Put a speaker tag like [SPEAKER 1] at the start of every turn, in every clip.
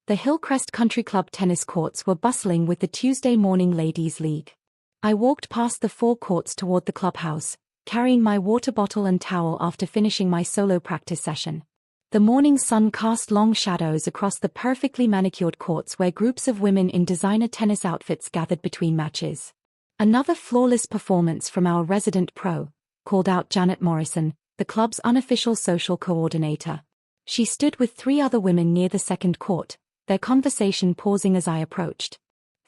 [SPEAKER 1] The Hillcrest Country Club tennis courts were bustling with the Tuesday morning Ladies' League. I walked past the four courts toward the clubhouse, carrying my water bottle and towel after finishing my solo practice session. The morning sun cast long shadows across the perfectly manicured courts where groups of women in designer tennis outfits gathered between matches. "Another flawless performance from our resident pro," called out Janet Morrison, the club's unofficial social coordinator. She stood with three other women near the second court, their conversation pausing as I approached.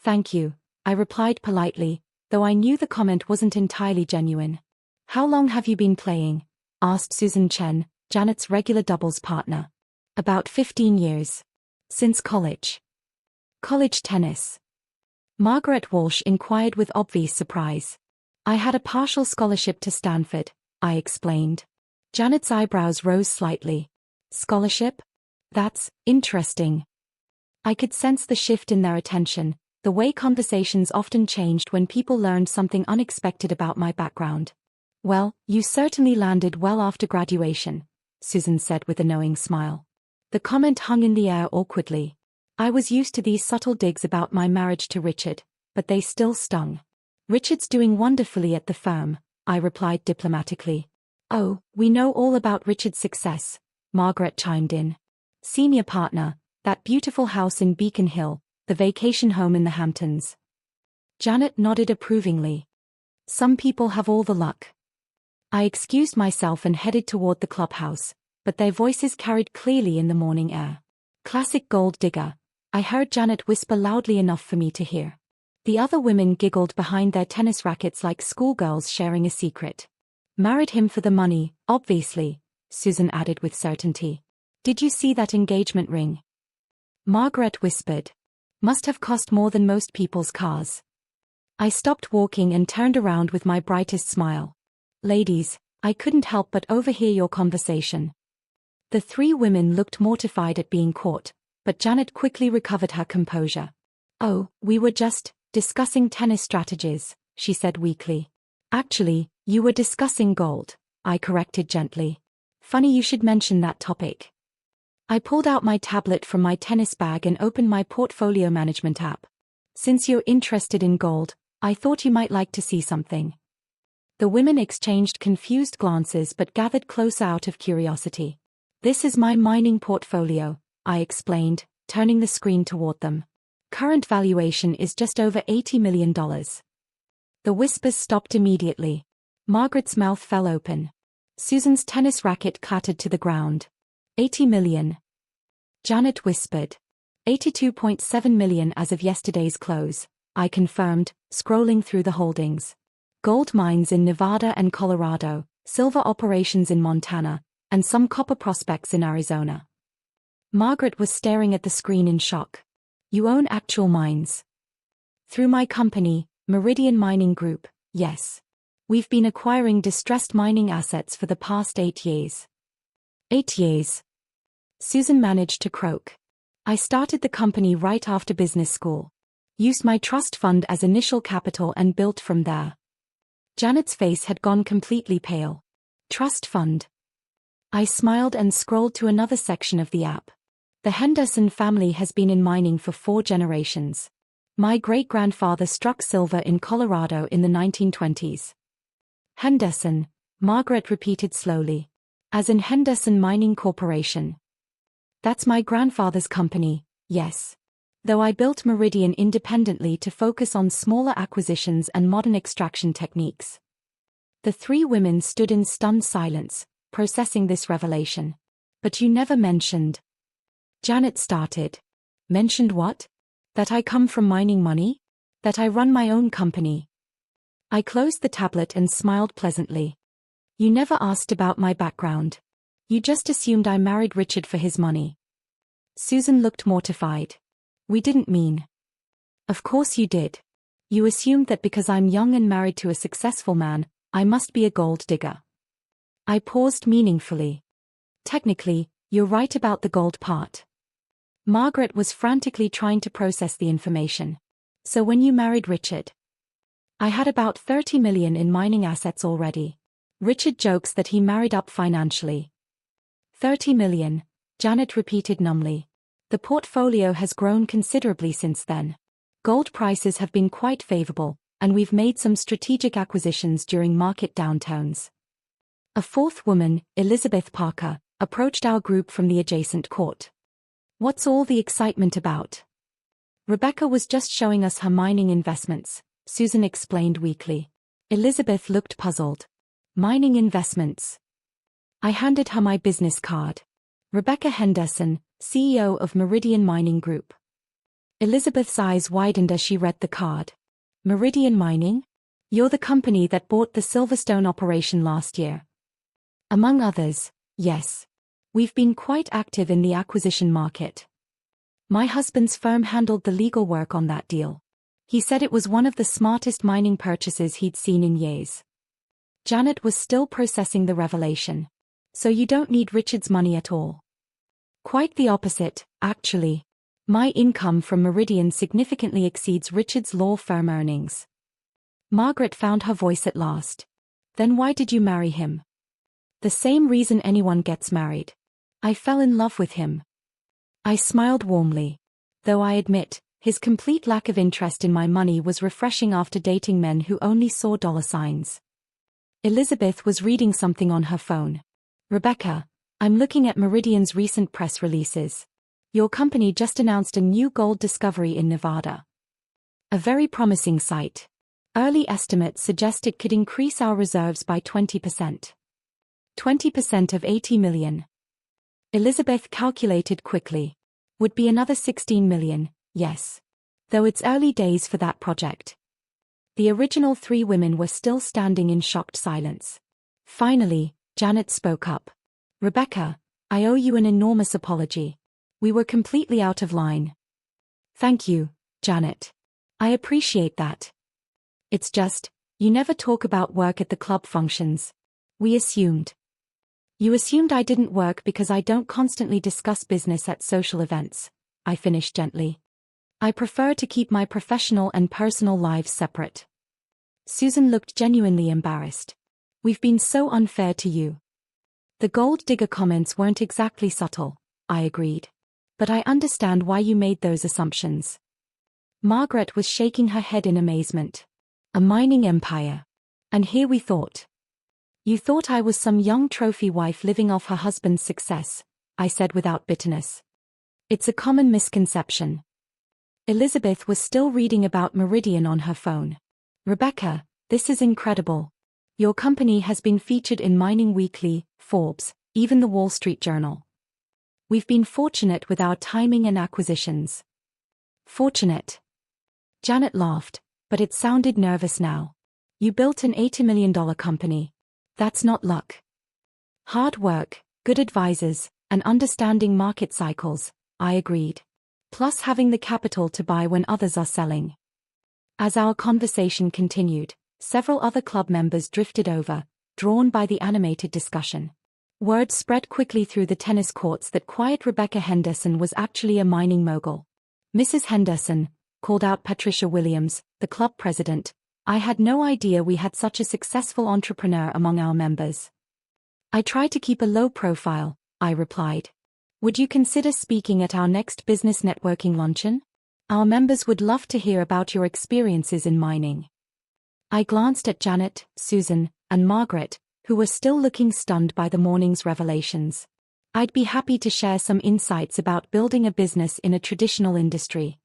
[SPEAKER 1] "Thank you," I replied politely, though I knew the comment wasn't entirely genuine. "How long have you been playing?" asked Susan Chen, Janet's regular doubles partner. "About 15 years. Since college." "College tennis?" Margaret Walsh inquired with obvious surprise. "I had a partial scholarship to Stanford," I explained. Janet's eyebrows rose slightly. "Scholarship? That's interesting." I could sense the shift in their attention, the way conversations often changed when people learned something unexpected about my background. "Well, you certainly landed well after graduation," Susan said with a knowing smile. The comment hung in the air awkwardly. I was used to these subtle digs about my marriage to Richard, but they still stung. "Richard's doing wonderfully at the firm," I replied diplomatically. "Oh, we know all about Richard's success," Margaret chimed in. "Senior partner, that beautiful house in Beacon Hill, the vacation home in the Hamptons." Janet nodded approvingly. "Some people have all the luck." I excused myself and headed toward the clubhouse, but their voices carried clearly in the morning air. "Classic gold digger," I heard Janet whisper loudly enough for me to hear. The other women giggled behind their tennis rackets like schoolgirls sharing a secret. "Married him for the money, obviously," Susan added with certainty. "Did you see that engagement ring?" Margaret whispered. "Must have cost more than most people's cars." I stopped walking and turned around with my brightest smile. "Ladies, I couldn't help but overhear your conversation." The three women looked mortified at being caught, but Janet quickly recovered her composure. "Oh, we were just discussing tennis strategies," she said weakly. "Actually, you were discussing gold," I corrected gently. "Funny you should mention that topic." I pulled out my tablet from my tennis bag and opened my portfolio management app. "Since you're interested in gold, I thought you might like to see something." The women exchanged confused glances but gathered closer out of curiosity. "This is my mining portfolio," I explained, turning the screen toward them. "Current valuation is just over $80 million. The whispers stopped immediately. Margaret's mouth fell open. Susan's tennis racket clattered to the ground. $80 million. Janet whispered. $82.7 million as of yesterday's close, I confirmed, scrolling through the holdings. Gold mines in Nevada and Colorado, silver operations in Montana, and some copper prospects in Arizona. Margaret was staring at the screen in shock. "You own actual mines?" "Through my company, Meridian Mining Group, yes. We've been acquiring distressed mining assets for the past 8 years. 8 years. Susan managed to croak. "I started the company right after business school. Used my trust fund as initial capital and built from there." Janet's face had gone completely pale. "Trust fund?" I smiled and scrolled to another section of the app. "The Henderson family has been in mining for 4 generations. My great-grandfather struck silver in Colorado in the 1920s. "Henderson," Margaret repeated slowly. "As in Henderson Mining Corporation." "That's my grandfather's company, yes. Though I built Meridian independently to focus on smaller acquisitions and modern extraction techniques." The three women stood in stunned silence, processing this revelation. "But you never mentioned..." Janet started. "Mentioned what? That I come from mining money? That I run my own company?" I closed the tablet and smiled pleasantly. "You never asked about my background. You just assumed I married Richard for his money." Susan looked mortified. "We didn't mean..." "Of course you did. You assumed that because I'm young and married to a successful man, I must be a gold digger." I paused meaningfully. "Technically, you're right about the gold part." Margaret was frantically trying to process the information. "So when you married Richard..." "I had about 30 million in mining assets already. Richard jokes that he married up financially." 30 million, Janet repeated numbly. The portfolio has grown considerably since then. Gold prices have been quite favorable, and we've made some strategic acquisitions during market downturns. A fourth woman, Elizabeth Parker, approached our group from the adjacent court. What's all the excitement about? Rebecca was just showing us her mining investments, Susan explained weakly. Elizabeth looked puzzled. Mining investments. I handed her my business card. Rebecca Henderson, CEO of Meridian Mining Group. Elizabeth's eyes widened as she read the card. Meridian Mining? You're the company that bought the Silverstone operation last year. Among others, yes. We've been quite active in the acquisition market. My husband's firm handled the legal work on that deal. He said it was one of the smartest mining purchases he'd seen in years. Janet was still processing the revelation. So you don't need Richard's money at all. Quite the opposite, actually. My income from Meridian significantly exceeds Richard's law firm earnings. Margaret found her voice at last. Then why did you marry him? The same reason anyone gets married. I fell in love with him. I smiled warmly. Though I admit, his complete lack of interest in my money was refreshing after dating men who only saw dollar signs. Elizabeth was reading something on her phone. Rebecca, I'm looking at Meridian's recent press releases. Your company just announced a new gold discovery in Nevada. A very promising site. Early estimates suggest it could increase our reserves by 20%. 20% of 80 million. Elizabeth calculated quickly. Would be another 16 million, yes. Though it's early days for that project. The original three women were still standing in shocked silence. Finally, Janet spoke up. Rebecca, I owe you an enormous apology. We were completely out of line. Thank you, Janet. I appreciate that. It's just, you never talk about work at the club functions. We assumed. You assumed I didn't work because I don't constantly discuss business at social events, I finished gently. I prefer to keep my professional and personal lives separate. Susan looked genuinely embarrassed. We've been so unfair to you. The gold digger comments weren't exactly subtle, I agreed. But I understand why you made those assumptions. Margaret was shaking her head in amazement. A mining empire. And here we thought. You thought I was some young trophy wife living off her husband's success, I said without bitterness. It's a common misconception. Elizabeth was still reading about Meridian on her phone. Rebecca, this is incredible. Your company has been featured in Mining Weekly, Forbes, even the Wall Street Journal. We've been fortunate with our timing and acquisitions. Fortunate. Janet laughed, but it sounded nervous now. You built an $80 million company. That's not luck. Hard work, good advisors, and understanding market cycles, I agreed. Plus having the capital to buy when others are selling. As our conversation continued, several other club members drifted over, drawn by the animated discussion. Word spread quickly through the tennis courts that quiet Rebecca Henderson was actually a mining mogul. Mrs. Henderson, called out Patricia Williams, the club president, I had no idea we had such a successful entrepreneur among our members. I try to keep a low profile, I replied. Would you consider speaking at our next business networking luncheon? Our members would love to hear about your experiences in mining. I glanced at Janet, Susan, and Margaret, who were still looking stunned by the morning's revelations. I'd be happy to share some insights about building a business in a traditional industry.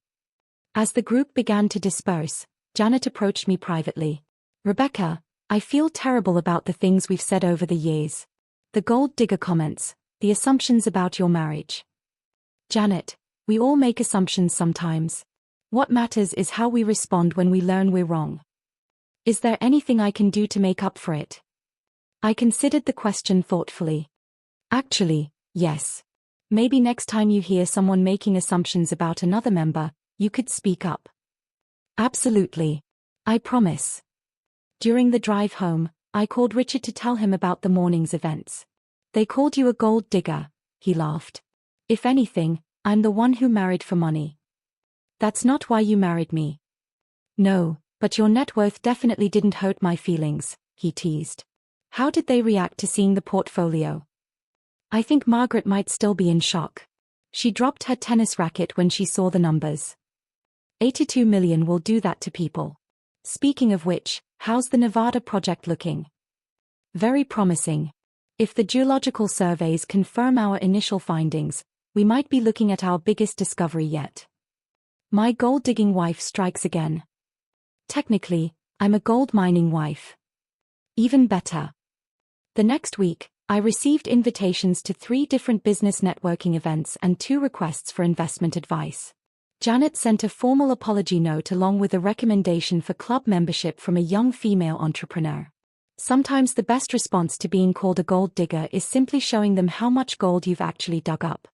[SPEAKER 1] As the group began to disperse, Janet approached me privately. Rebecca, I feel terrible about the things we've said over the years. The gold digger comments, the assumptions about your marriage. Janet, we all make assumptions sometimes. What matters is how we respond when we learn we're wrong. Is there anything I can do to make up for it? I considered the question thoughtfully. Actually, yes. Maybe next time you hear someone making assumptions about another member, you could speak up. Absolutely. I promise. During the drive home, I called Richard to tell him about the morning's events. They called you a gold digger, he laughed. If anything, I'm the one who married for money. That's not why you married me. No, but your net worth definitely didn't hurt my feelings, he teased. How did they react to seeing the portfolio? I think Margaret might still be in shock. She dropped her tennis racket when she saw the numbers. 82 million will do that to people. Speaking of which, how's the Nevada project looking? Very promising. If the geological surveys confirm our initial findings, we might be looking at our biggest discovery yet. My gold-digging wife strikes again. Technically, I'm a gold mining wife. Even better. The next week, I received invitations to 3 different business networking events and 2 requests for investment advice. Janet sent a formal apology note along with a recommendation for club membership from a young female entrepreneur. Sometimes the best response to being called a gold digger is simply showing them how much gold you've actually dug up.